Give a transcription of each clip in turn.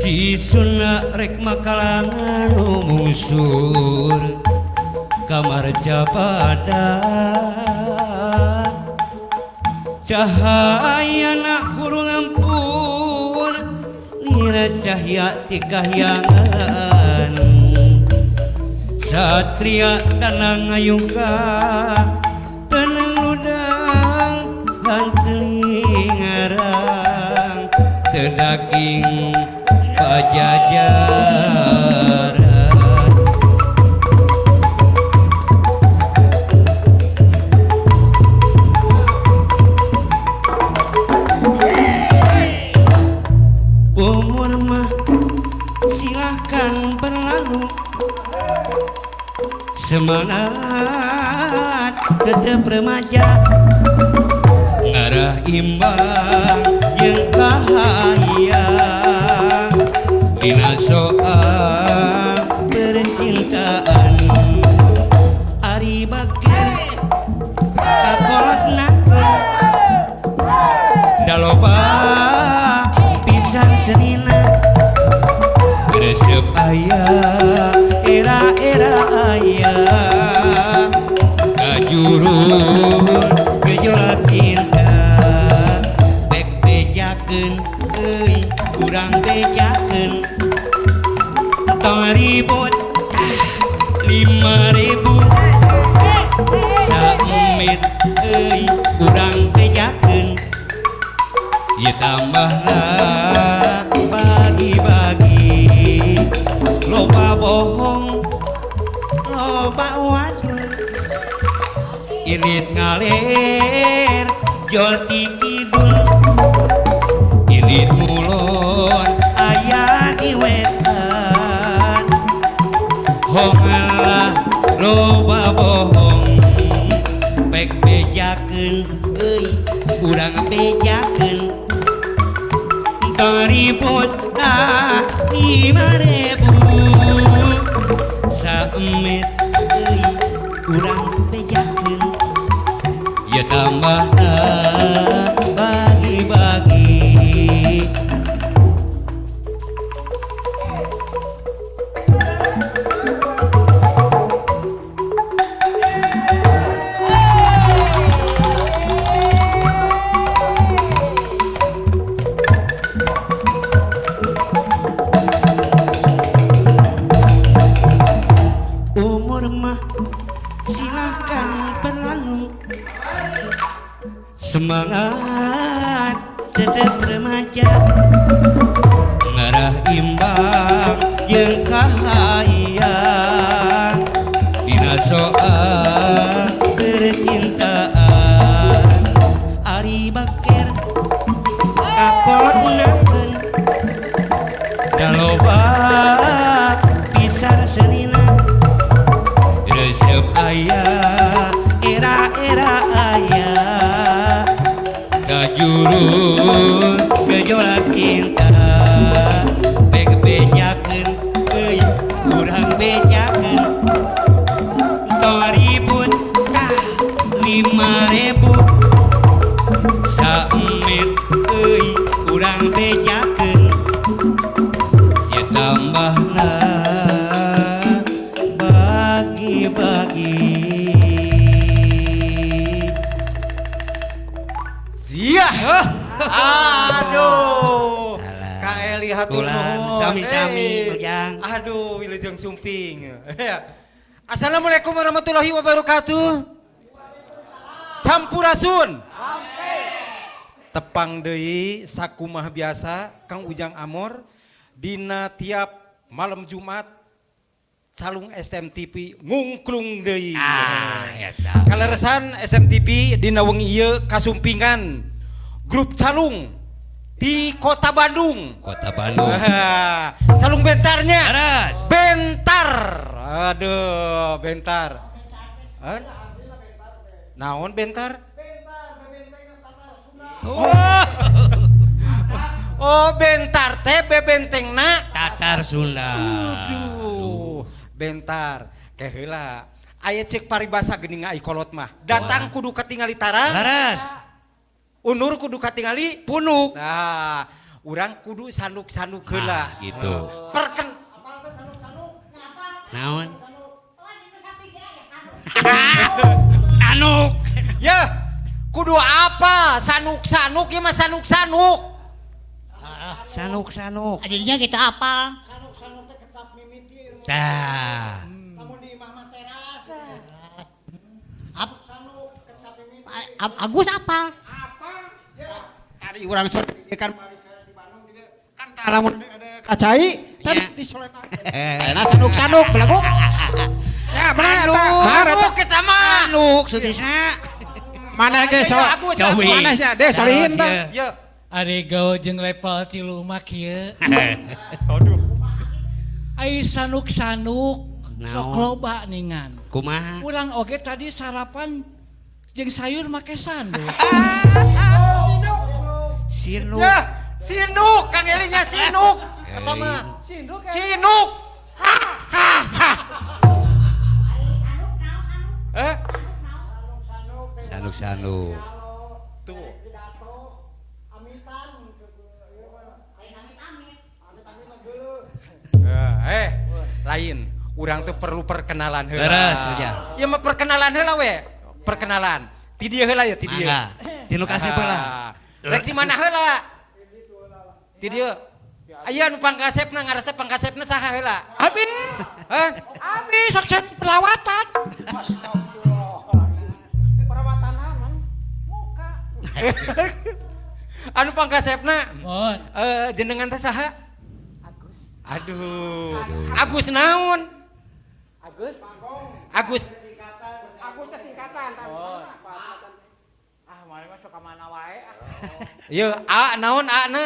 Cisuna rek makalangan musur kamar japada cahaya nak guru ngampur nira cahya ti kahyangan satria danang ngayuga tenang ludang hanteling ngarang tedaging pajajaran umur mah silahkan berlalu semangat tetap remaja ngarah imbang yang kahaya dina soal percintaan ari bakir kakolot nakeun daloba pisan senina resep aya era-era aya kajurun gejolak cinta bek bejakeun euy urang bejakeun tong ribut 5.000 saemit euy urang bejakeun ieu tambahna bagi-bagi loba bohong loba wadu irit ngaler jol ti kidul irit mulon aya di wetan hongalah loba bohong pek bejakeun euy urang bejakeun ribut 5.000 saemit euy urang bejakeun ya tambahna bagi-bagi semangat tetap remaja ngarah imbang jeung kahaya dina soal percintaan ari bakir kakolotnakeun daloba pisan senina resep aya era-era aya kajurun gejolak cinta pek bejakeun euy urang bejakeun tong ribut 5.000 saemit euy urang bejakeun ya tambahna bagi-bagi aduh Kang Eli hatur nuhun sami-sami ujang aduh wilujeng sumping Assalamualaikum warahmatullahi wabarakatuh sampurasun tepang deui sakumaha biasa Kang Ujang Amor dina tiap malam Jumat calung SMTV ngungklung deui kaleresan SMTV dina wengi ieu kasumpingan grup calung di Kota Bandung. Calung bentarnya. Bentar. Aduh, bentar. Naon bentar? Oh, bentar teh bebentengna Tatar Sunda. Aduh, bentar. Keheula. Aya cek paribasa geuning ai kolot mah. Datang kudu katingali tarang. Laras. Unur kudu katingali punuk. Nah, urang kudu sanuk-sanuk heula. Gitu. Perken Naon? Anuk. ya kudu apa? Sanuk-sanuk ya mah sanuk-sanuk. Sanuk. Jadinya kita apa? Tah. Agus apa? Tadi urang sore kan kan talamun ada kacai tadi Ya. disolenan. Enak sanuk-sanuk belagu. Ya benar eta. Anuk. Benar eta kita mah. Anuk sutisna. Mana ge so? Cowi. Mana sih deh solihin tah. Iya. Ya. Ari gawe jeung level 3 mah kieu. Aduh. Ai sanuk-sanuk sok Naon? loba ningan. Kumaha? Urang oge tadi sarapan jeung sayur make sanduk. Sinuk. Ya, sinuk Kang Elinya sinuk. Eta mah. Sinuk. Eh? Sanuk. Tuh. Lain. Urang tuh perlu perkenalan heula. Leres, ya. Ya mah perkenalan heula we. Perkenalan. Ti dieu heula ya, ti dieu. Mangga. Tinu kasih heula. Rek di mana heula? Ti dieu. Aya nu pangkasepna ngaresep pangkasepna saha heula? Abi, Hah? abi sok sen perawatan. Anu pangkasepna Mohon. jenengan teh saha? Aduh. Agus naon? Agus. Agus singkatan. Ah, mana mah suka mana wae. Ieu A naon A-na?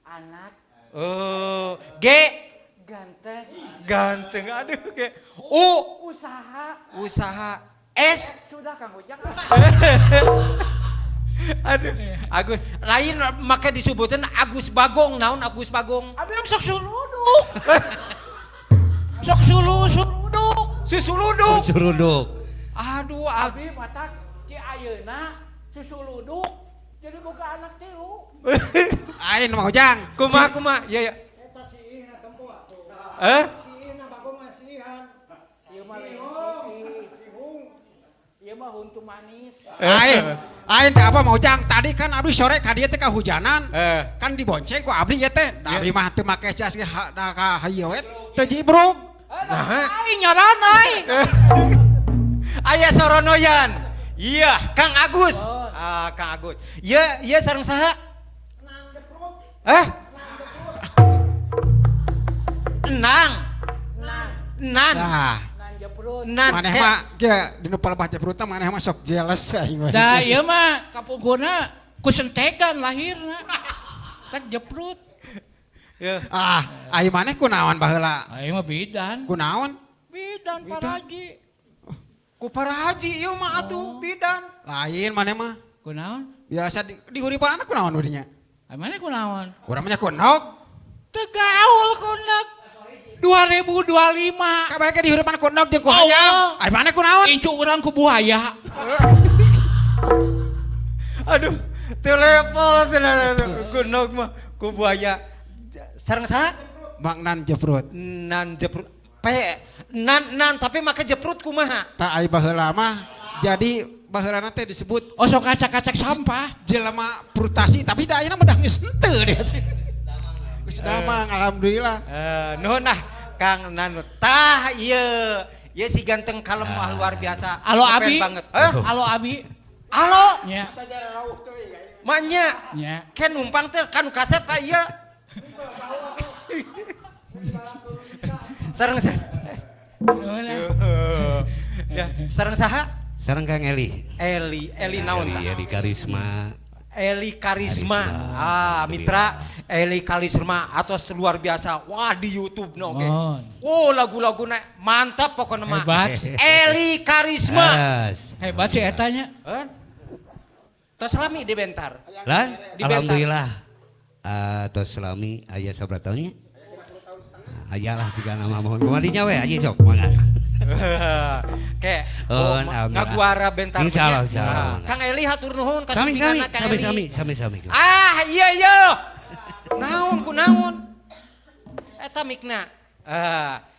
Anak Oh, G ganteng, ganteng. Aduh, G. U usaha. S. Sudah Kang Ujang. Aduh, Agus. Lain make disebutin Agus Bagong. Naon Agus Bagong? Abi sok suluduk. Sok suluduk. Susuluduk. Suruduk. Aduh, Agus. Abi matak ci ayeuna susuluduk jadi boga anak tilu. Ain mau Jang. Kumaha? Ya ya. Eta siihna tempo atuh. Eh? Siihna bagong masihan. Ieu mah lain sihung. Ieu mah huntu manis. Ain apa mau jang tadi kan abdi sore ka dieu teh kahujanan kan dibonceng ku abdi ieu teh abdi mah teu make jas ge ka hayu we teu jibruk Nah, Ai nyaran ai. aya soronoyan. Iya, Kang Agus. Kang Agus. Iya sareng saha? Enang. Nan. nah Nan jeprut. Nan. maneh mah ge dinu palebah jebrut teh maneh mah sok jealous aing we Da ieu mah kapungkurna ku sentegan lahirna. Tak jeprut. ai maneh kunaon baheula Ai mah bidan. kunaon Bidan paraji. Ku para haji ieu mah atuh bidan. lain maneh mah Kunaon? biasa di uripan anak kunaon badinya Ai mana kunaon? urang mah kunok Tegaul kunak 2025. kabeh ge di uripan kunok jeung ku Allah. hayam ai maneh kunaon Incu urang ku buaya. Aduh, teu level cenah kunok mah ku buaya. Sareng saha? Mang jebrut Nan jeprut. Nan tapi make jeprut kumaha? tak ai baheula mah jadi baheulana teh disebut Oh sok kacak-kacak sampah. jelema frutasi tapi da ayeuna mah dah geus henteu dia teh. Geus damang alhamdulillah. Nuhun nah Kang Nan. Tah ieu. Ieu si ganteng kalem wah luar biasa. Halo Keren Abi. banget. Halo Abi. Halo. Nya. Manya. Nya. Ken numpang teh kanu kasep ka ieu. Sareng saha? Ya, sareng saha? Sareng Kang Eli. Eli naon tah? Eli Karisma. Eli Karisma. Mitra Eli Karisma atos luar biasa. Wah di YouTube no oke. Oh lagu-laguna mantap pokoknya mah. Hebat. Eli Karisma. Yes. Hebat sih etanya. Tos lami di Bentar. Lan, Di Bentar. alhamdulillah. Tos selami aya sabaraha tahunnya? Ayalah siga nama mohon kumadinya we aja sok mangga. Kayak Alhamdulillah. ngaguara Bentar. Insyaallah, punya. insyaallah. Kang Eli hatur nuhun Sami kasempinganna Kang Eli. sami. Iya. eta mikna.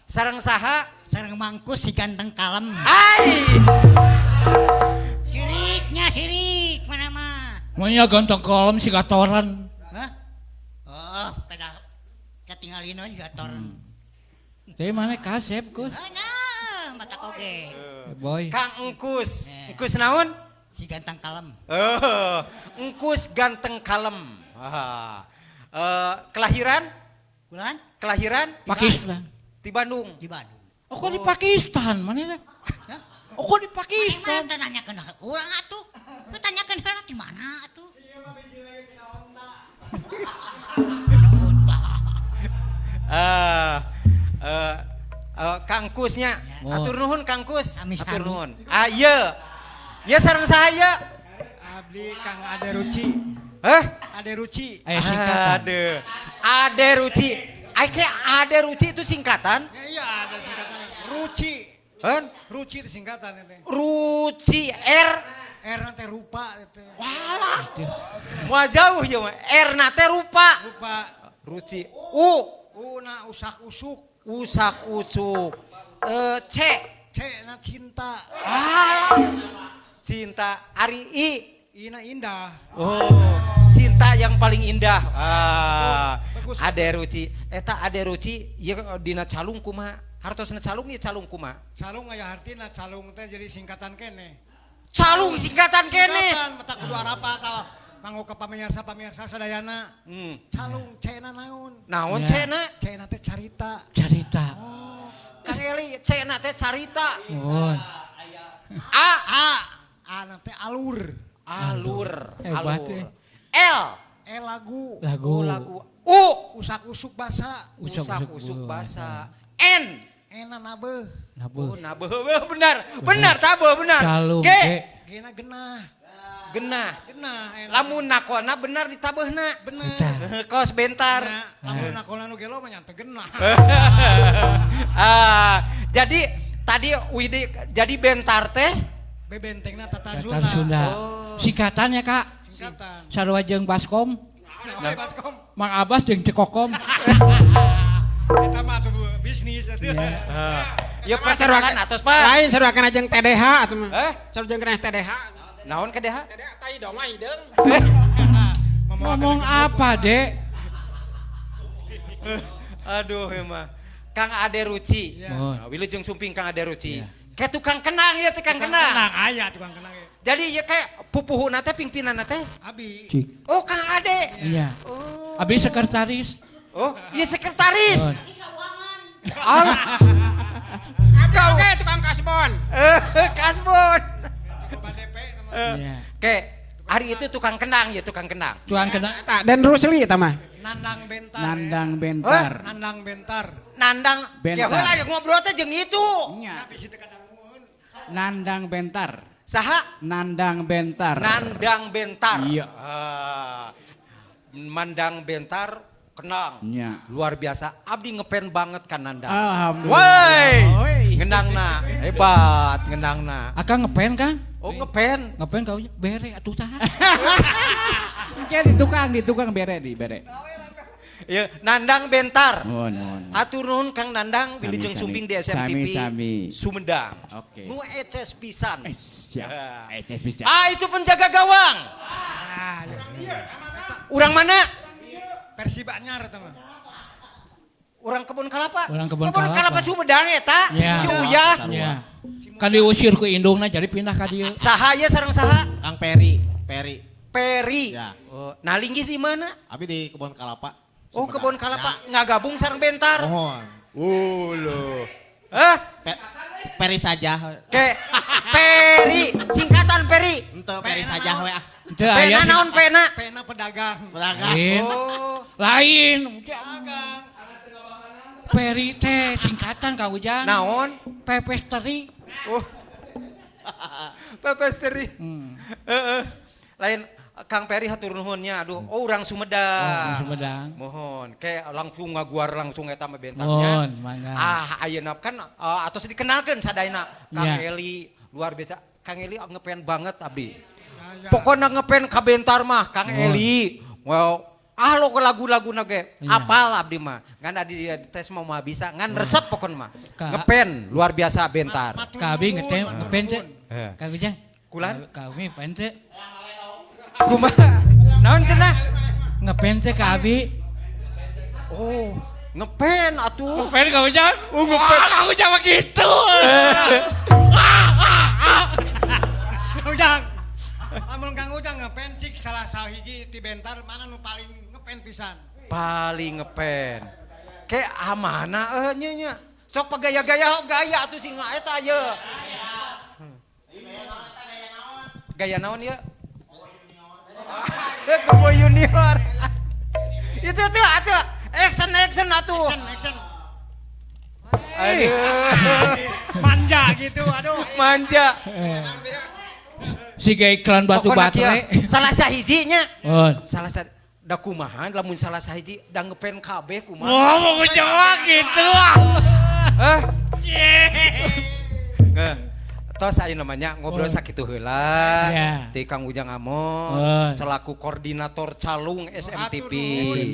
Sareng saha? Sareng mangkus si ganteng kalem. Ai. Sirik mana mah. Maunya ganteng kolom si gatoran. Hah? Oh, pada ketinggalin aja gator. Tapi mana kasep, Gus? Nah, mata koge. Boy. Kang Engkus. Engkus naon? Si ganteng kalem. Engkus ganteng kalem. Kelahiran? Bulan Kelahiran? Pakistan. Di Bandung. di Bandung. Oh, kok di Pakistan? Mana? Hah? Oh, kok di Mana Pakistan? tanyakan urang atuh. Ku tanyakan heula di mana atuh? Kang Kusnya. Oh. Atur nuhun Kang Kus. Sami-sami. Atur nuhun. Iya. Ya sareng saya. Abdi Kang Ade Ruci. Hah? Ade Ruci. Aya singkatan. Ade Ruci. Ake Ade Ruci itu singkatan? Iya ada singkatan. Ruci. Kan? Ruci itu singkatan itu. Ruci R. R nanti rupa itu. Walah. Wah jauh ya mah. R nate rupa. Rupa. Ruci. U. Una usak usuk. Usak usuk. C. C na cinta. Alah. Cinta. Ari I. Ina indah. Oh. Cinta yang paling indah. Bagus. Ade Ruci. Eta Ade Ruci. Iya dina calung kumaha. Hartosna calung ya calung kumaha. Calung aya artina calung teh jadi singkatan kene. Calung singkatan kene. Singkatan mata kudu arapa kalau kanggo ke pamirsa sadayana. Calung cena naon? Naon Ya. cena? Cena teh carita. Carita. Kang Eli cena teh carita. Oh. A nanti alur. Alur. Hebat, Alur. eh. L. Lagu. Lagu. Oh, lagu. U. Usak usuk basa. Usak Usuk-usuk usuk beuh. basa. N. Ena nabe. Oh, Nabuh. nabe benar. Benar tabe benar. Calung. G. Gena genah. Genah. Genah. Lamun nakona benar ditabehna. bener. Bentar. Kos bentar. Nah, lamun nakola nu gelo mah nya teu genah. Jadi tadi Widi jadi bentar teh Bebentengna tata Datar Sunda. Sunda. Singkatannya, Kak. Singkatan. Sarua jeung Baskom, Nah, Baskom. Mang Abbas jeung Cekokom. Eta mah tuh bisnis atuh. ya perkenalan atos Pak. Lain saruakeun jeung TDH atuh mah. Eh? Saru jeung keneh TDH. Naon ke deha? TDH tai dong lah hideung. Ngomong apa, Dek? Aduh emang. Kang Ade Ruci. Mohon. Nah, Wilujeng Sumping Kang Ade Ruci. Iya. Kayak tukang kenang ya tukang kenang. Kenang aya tukang kenang. Jadi ya kayak pupuhuna teh pimpinan teh. Abi. Cik. Oh Kang Ade. Iya. Oh. Abi sekretaris. Oh, iya sekretaris. Mohon. Alah. Kau kayak tukang kasbon. Kasbon. Coba DP teman. Iya. Kayak hari itu tukang kenang ya tukang kenang. Cuan kena Eta dan Rusli eta mah. Nandang bentar. Nandang bentar. Nandang bentar. Nandang. Bentar. Ya heula ngobrol teh jeung itu. Nya. Bisi teu kadangueun. Nandang bentar. Saha? Nandang bentar. Nandang bentar. Iya. Mandang bentar kenang. Nya. Luar biasa. Abdi ngepen banget kan Nandang. Alhamdulillah. Woi. Woi. Ngenangna. Hebat ngenangna. Akang ngepen kan? Oh ngepen. Ngepen kau bere atuh tah. Oke di tukang bere di bere. Ya, Nandang bentar. Mohon. Atur nuhun Kang Nandang Sami, Wilujeng sami. Sumping di SMTV Sami. Sumedang. Oke. Nu eces pisan. Siap. Ya. Bisa. Itu penjaga gawang. Urang mana? Persib Anyar eta mah. Urang Kebun Kelapa. Urang Kebun Kelapa. Sumedang eta. Ya. Ci Uyah. Ya. Kan diusir ku indungna jadi pindah ka dieu. Saha ya sareng saha? Kang Peri. Peri. Ya. Oh, nah linggih di mana? Abi di Kebun Kelapa. Oh, Sumedang. Kebun Kelapa. Ngagabung sareng bentar. Mohon. Loh. Hah? Peri saja. Ke Peri, singkatan Peri. Ente Peri saja we ah. Teu aya. Pena naon pena? Pena pedagang. Pedagang. Lain. Oh. Lain. Peri teh singkatan ka Ujang. Naon? Pepesteri. Oh. Pepesteri. Lain Kang Peri hatur nuhunnya. Aduh, oh urang Sumedang. Sumedang. Mohon, kayak langsung ngaguar langsung eta mah bentarnya. Mohon, mangga. Ayeuna kan atos dikenalkeun sadayana Kang Ya. Eli luar biasa. Kang Eli ngepen banget abdi. Pokoknya ngepen ka bentar mah Kang Mohon. Eli. Well, Alo ke lagu-lagu nage, Iya. apal abdi mah. Ngan adi tes mau mah bisa, ngan resep pokon mah. Ka- Ngepen luar biasa bentar. Kabi ngepen teh. Eh. Kang Ujang. Kulan? Kami pen teh. Kumaha? Naon cenah? Ngepen teh kabi. Oh, ngepen atuh. Ngepen Kang Ujang. Ngepen. Kang Ujang mah gitu. Ujang. Lamun Kang Ujang ngepen cik salah sahiji ti bentar mana nu paling ngepen pisan. Paling ngepen. Kayak amana nya nya. Sok pagaya-gaya gaya atuh sing eta ye. Gaya naon ya? Cowboy Junior. Itu tuh atuh. Action atuh. Action. Aduh. Manja gitu, aduh. Manja. Siga iklan batu Pokona baterai. kieu, salah sahijinya. Salah Da kumaha lamun salah sahiji da ngepen kabeh kumaha. Oh, mau Ujang gitu. Hah? Nggak. Tos aya namanya ngobrol sakitu heula. Ya. Ti Kang Ujang Amon selaku koordinator calung SMTP.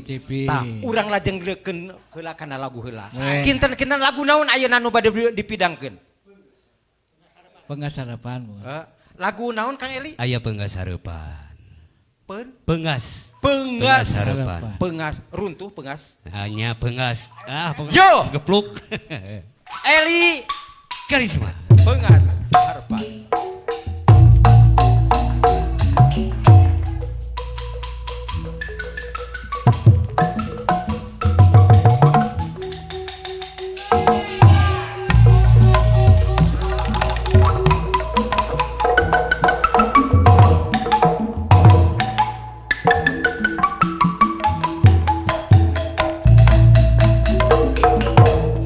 SMTP. Tah, urang lajeng greukeun heula kana lagu heula. Eh. Kinten-kinten lagu naon ayeuna nu bade dipidangkeun? Pengasarapan. Lagu naon Kang Eli? Aya Peungas Hareupan. Pengas. Peungas Hareupan. Pengas, runtuh pengas. Hanya Peungas. Peungas. Yo! Gepluk. Eli Karisma. Pengas Harapan.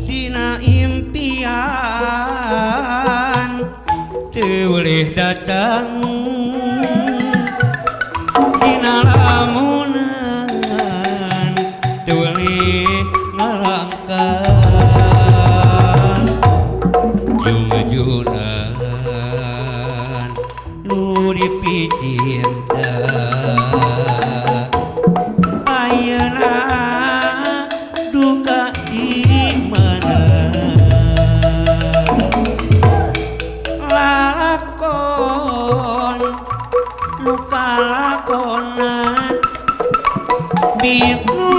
Dina impian teu boleh datang dina lamunan teu boleh ngalangkah jungajunan nu dipicinta ayeuna duka di mana lakon luka lakonan binu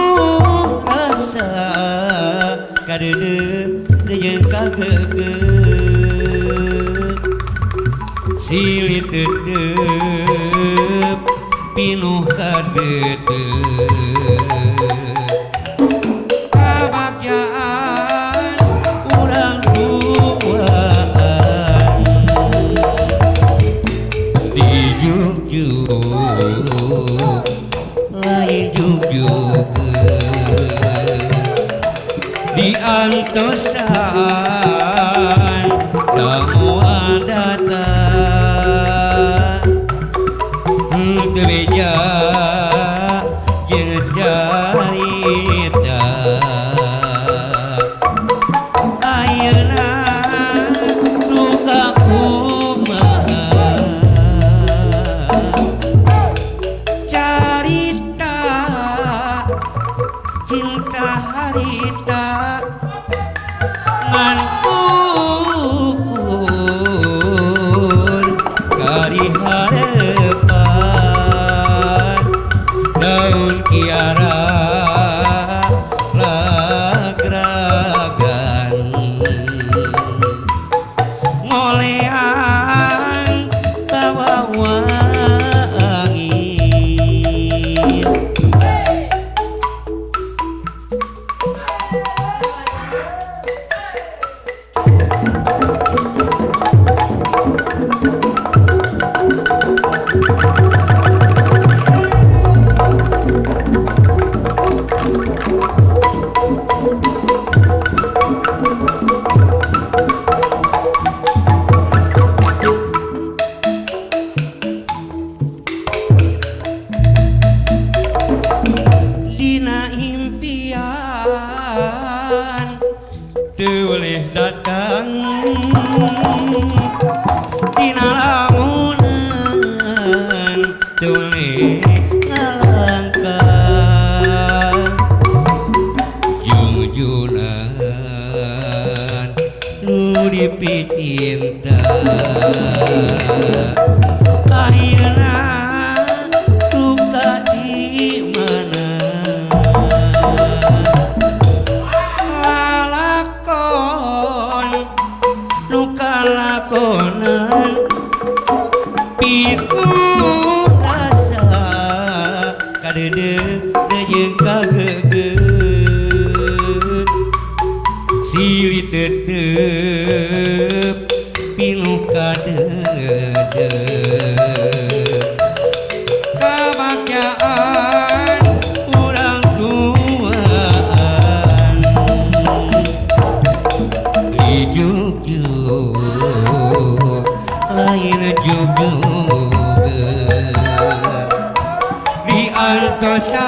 rasa kadede jeung kageget silih teuteep pinuh kageget kebahagiaan urang duaan di juk-juk lain juk-juk di antosan tamu datang kebeja jeung carita ayeuna duka kumaha carita cinta harita ngan ukur kari harepan daun kiara lagragan ngoleang bawa angin dina impian teu boleh datang dina lamunan teu boleh ngalangkah pipi cinta ayeuna duka di mana lalakon duka lakonan pitu rasa kadede jeung kagegeun silih tetep pilu kadede kebahagiaan urang tuaan dijuk-juk lain juk-juk diantosan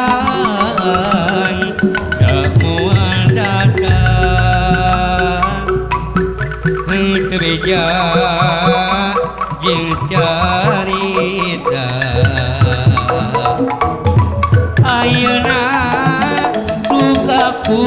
tak mual datang itu beja jeung carita ayeuna dukaku